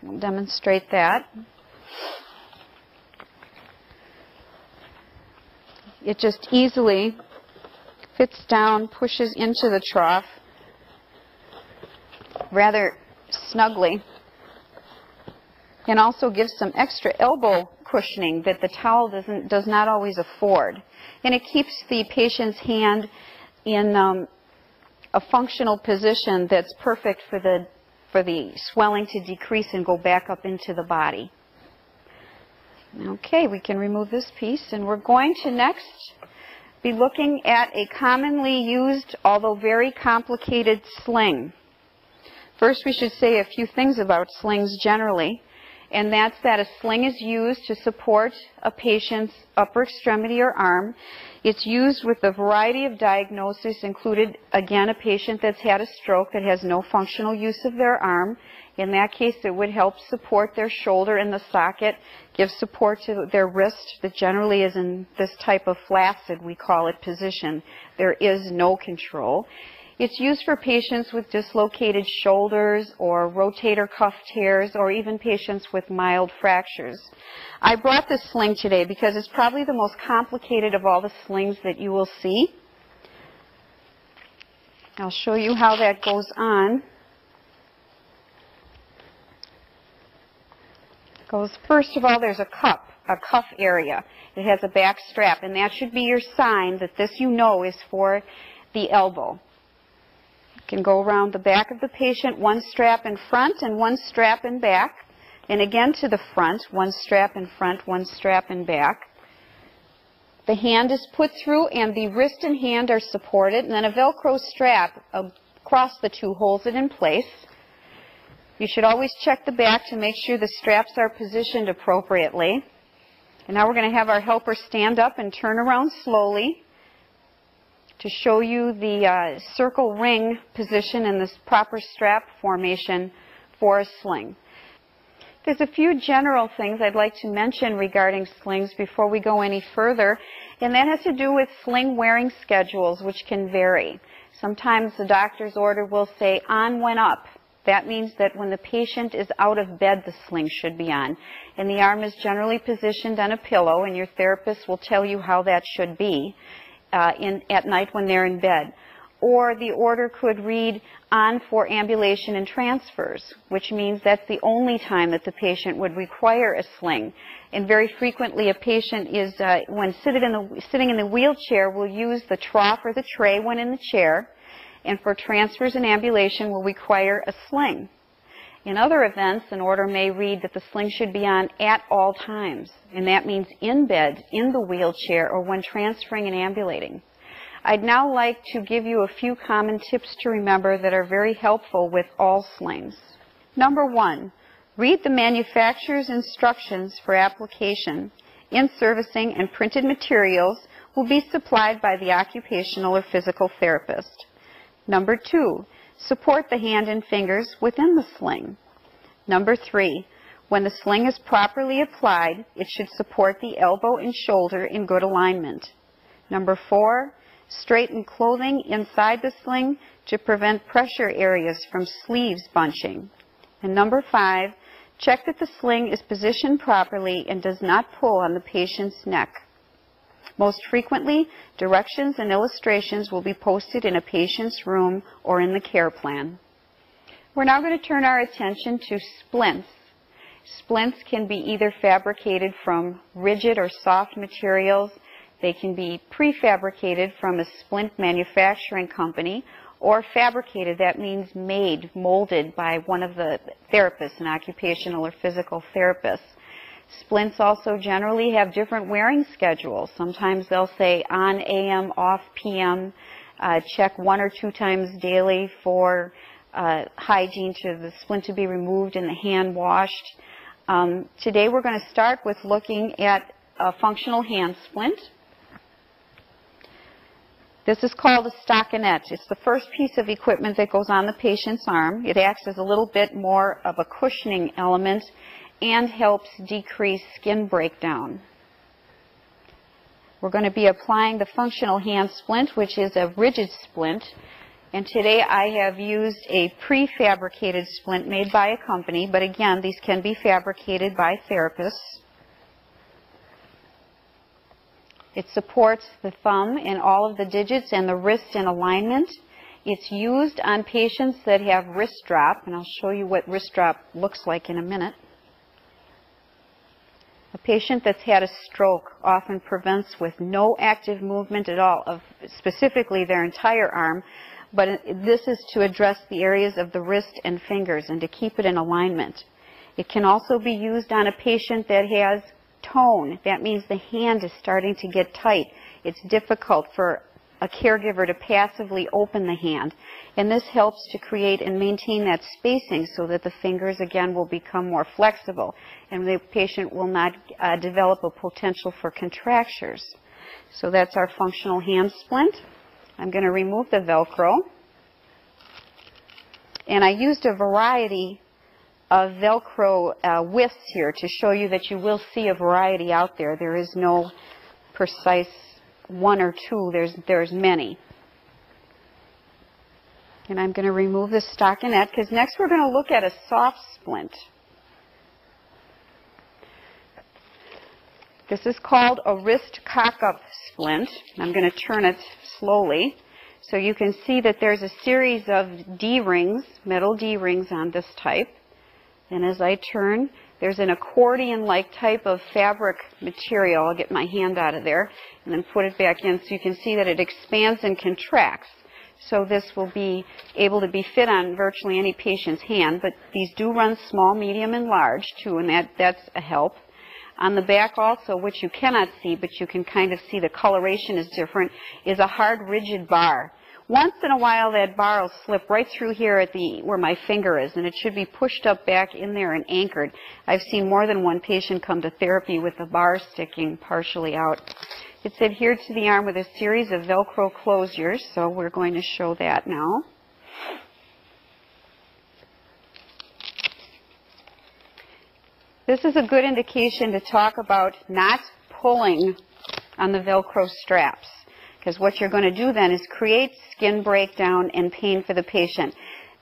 We'll demonstrate that. It just easily fits down, pushes into the trough rather snugly, and also gives some extra elbow cushioning that the towel does not always afford. And it keeps the patient's hand in a functional position that's perfect for the swelling to decrease and go back up into the body. Okay, we can remove this piece, and we're going to next be looking at a commonly used, although very complicated, sling. First, we should say a few things about slings generally, and that's that a sling is used to support a patient's upper extremity or arm. It's used with a variety of diagnoses, included, again, a patient that's had a stroke that has no functional use of their arm. In that case, it would help support their shoulder in the socket, give support to their wrist that generally is in this type of flaccid, we call it, position. There is no control. It's used for patients with dislocated shoulders or rotator cuff tears, or even patients with mild fractures. I brought this sling today because it's probably the most complicated of all the slings that you will see. I'll show you how that goes on. First of all, there's a cuff area. It has a back strap, and that should be your sign that this, you know, is for the elbow. You can go around the back of the patient, one strap in front and one strap in back, and again to the front, one strap in front, one strap in back. The hand is put through, and the wrist and hand are supported, and then a Velcro strap across the two holds it in place. You should always check the back to make sure the straps are positioned appropriately. And now we're going to have our helper stand up and turn around slowly to show you the circle ring position and this proper strap formation for a sling. There's a few general things I'd like to mention regarding slings before we go any further, and that has to do with sling wearing schedules, which can vary. Sometimes the doctor's order will say on when up. That means that when the patient is out of bed, the sling should be on. And the arm is generally positioned on a pillow, and your therapist will tell you how that should be at night when they're in bed. Or the order could read on for ambulation and transfers, which means that's the only time that the patient would require a sling. And very frequently a patient is, when sitting in the wheelchair, will use the trough or the tray when in the chair, and for transfers and ambulation will require a sling. In other events, an order may read that the sling should be on at all times, and that means in bed, in the wheelchair, or when transferring and ambulating. I'd now like to give you a few common tips to remember that are very helpful with all slings. Number one, read the manufacturer's instructions for application. In-servicing and printed materials will be supplied by the occupational or physical therapist. Number two, support the hand and fingers within the sling. Number three, when the sling is properly applied, it should support the elbow and shoulder in good alignment. Number four, straighten clothing inside the sling to prevent pressure areas from sleeves bunching. And number five, check that the sling is positioned properly and does not pull on the patient's neck. Most frequently, directions and illustrations will be posted in a patient's room or in the care plan. We're now going to turn our attention to splints. Splints can be either fabricated from rigid or soft materials. They can be prefabricated from a splint manufacturing company, or fabricated, that means made, molded by one of the therapists, an occupational or physical therapist. Splints also generally have different wearing schedules. Sometimes they'll say on AM, off PM, check 1 or 2 times daily for hygiene, to the splint to be removed and the hand washed. Today we're going to start with looking at a functional hand splint. This is called a stockinette. It's the first piece of equipment that goes on the patient's arm. It acts as a little bit more of a cushioning element and helps decrease skin breakdown. We're going to be applying the functional hand splint, which is a rigid splint. And today I have used a prefabricated splint made by a company, but again, these can be fabricated by therapists. It supports the thumb and all of the digits and the wrist in alignment. It's used on patients that have wrist drop, and I'll show you what wrist drop looks like in a minute. A patient that's had a stroke often prevents with no active movement at all of specifically their entire arm, but this is to address the areas of the wrist and fingers and to keep it in alignment. It can also be used on a patient that has tone. That means the hand is starting to get tight. It's difficult for a caregiver to passively open the hand. And this helps to create and maintain that spacing so that the fingers, again, will become more flexible and the patient will not develop a potential for contractures. So that's our functional hand splint. I'm going to remove the Velcro. And I used a variety of Velcro widths here to show you that you will see a variety out there. There is no precise one or two. There's many. And I'm going to remove this stockinette because next we're going to look at a soft splint. This is called a wrist cock-up splint. I'm going to turn it slowly so you can see that there's a series of D-rings, metal D-rings on this type. And as I turn, there's an accordion-like type of fabric material. I'll get my hand out of there and then put it back in so you can see that it expands and contracts. So this will be able to be fit on virtually any patient's hand, but these do run small, medium, and large too, and that's a help. On the back also, which you cannot see, but you can kind of see the coloration is different, is a hard, rigid bar. Once in a while, that bar will slip right through here at where my finger is, and it should be pushed up back in there and anchored. I've seen more than one patient come to therapy with the bar sticking partially out. It's adhered to the arm with a series of Velcro closures, so we're going to show that now. This is a good indication to talk about not pulling on the Velcro straps, because what you're going to do then is create skin breakdown and pain for the patient.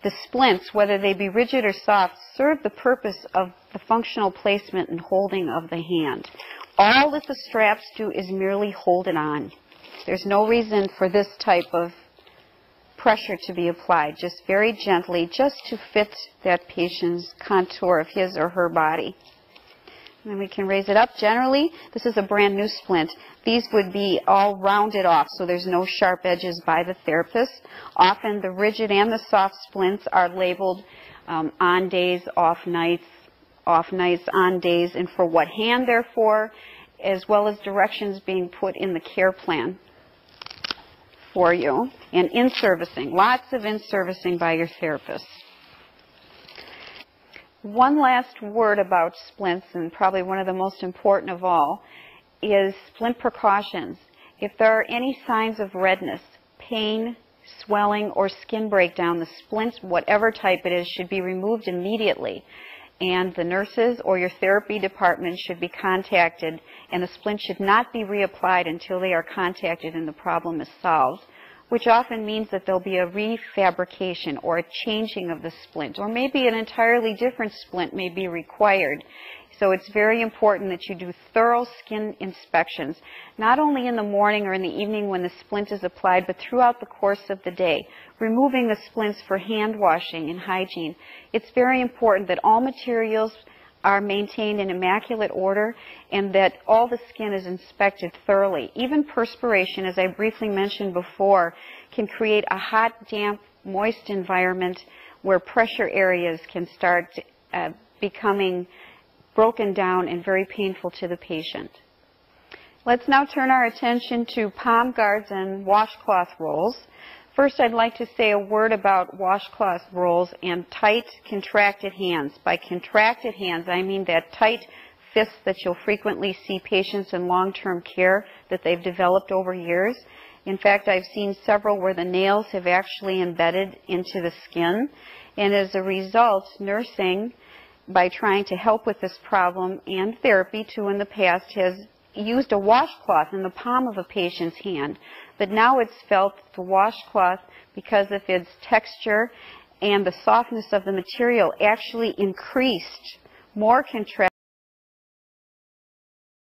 The splints, whether they be rigid or soft, serve the purpose of the functional placement and holding of the hand. All that the straps do is merely hold it on. There's no reason for this type of pressure to be applied, just very gently, just to fit that patient's contour of his or her body. And then we can raise it up. Generally, this is a brand new splint. These would be all rounded off, so there's no sharp edges by the therapist. Often the rigid and the soft splints are labeled on days, off nights, on days, and for what hand they're for, as well as directions being put in the care plan for you. And in-servicing, lots of in-servicing by your therapist. One last word about splints, and probably one of the most important of all, is splint precautions. If there are any signs of redness, pain, swelling, or skin breakdown, the splint, whatever type it is, should be removed immediately. And the nurses or your therapy department should be contacted, and the splint should not be reapplied until they are contacted and the problem is solved, which often means that there'll be a refabrication or a changing of the splint, or maybe an entirely different splint may be required. So it's very important that you do thorough skin inspections, not only in the morning or in the evening when the splint is applied, but throughout the course of the day, removing the splints for hand washing and hygiene. It's very important that all materials are maintained in immaculate order and that all the skin is inspected thoroughly. Even perspiration, as I briefly mentioned before, can create a hot, damp, moist environment where pressure areas can start becoming broken down and very painful to the patient. Let's now turn our attention to palm guards and washcloth rolls. First, I'd like to say a word about washcloth rolls and tight, contracted hands. By contracted hands, I mean that tight fist that you'll frequently see patients in long-term care that they've developed over years. In fact, I've seen several where the nails have actually embedded into the skin. And as a result, nursing, by trying to help with this problem, and therapy too in the past, has used a washcloth in the palm of a patient's hand but now it's felt the washcloth, because of its texture and the softness of the material, actually increased more contrast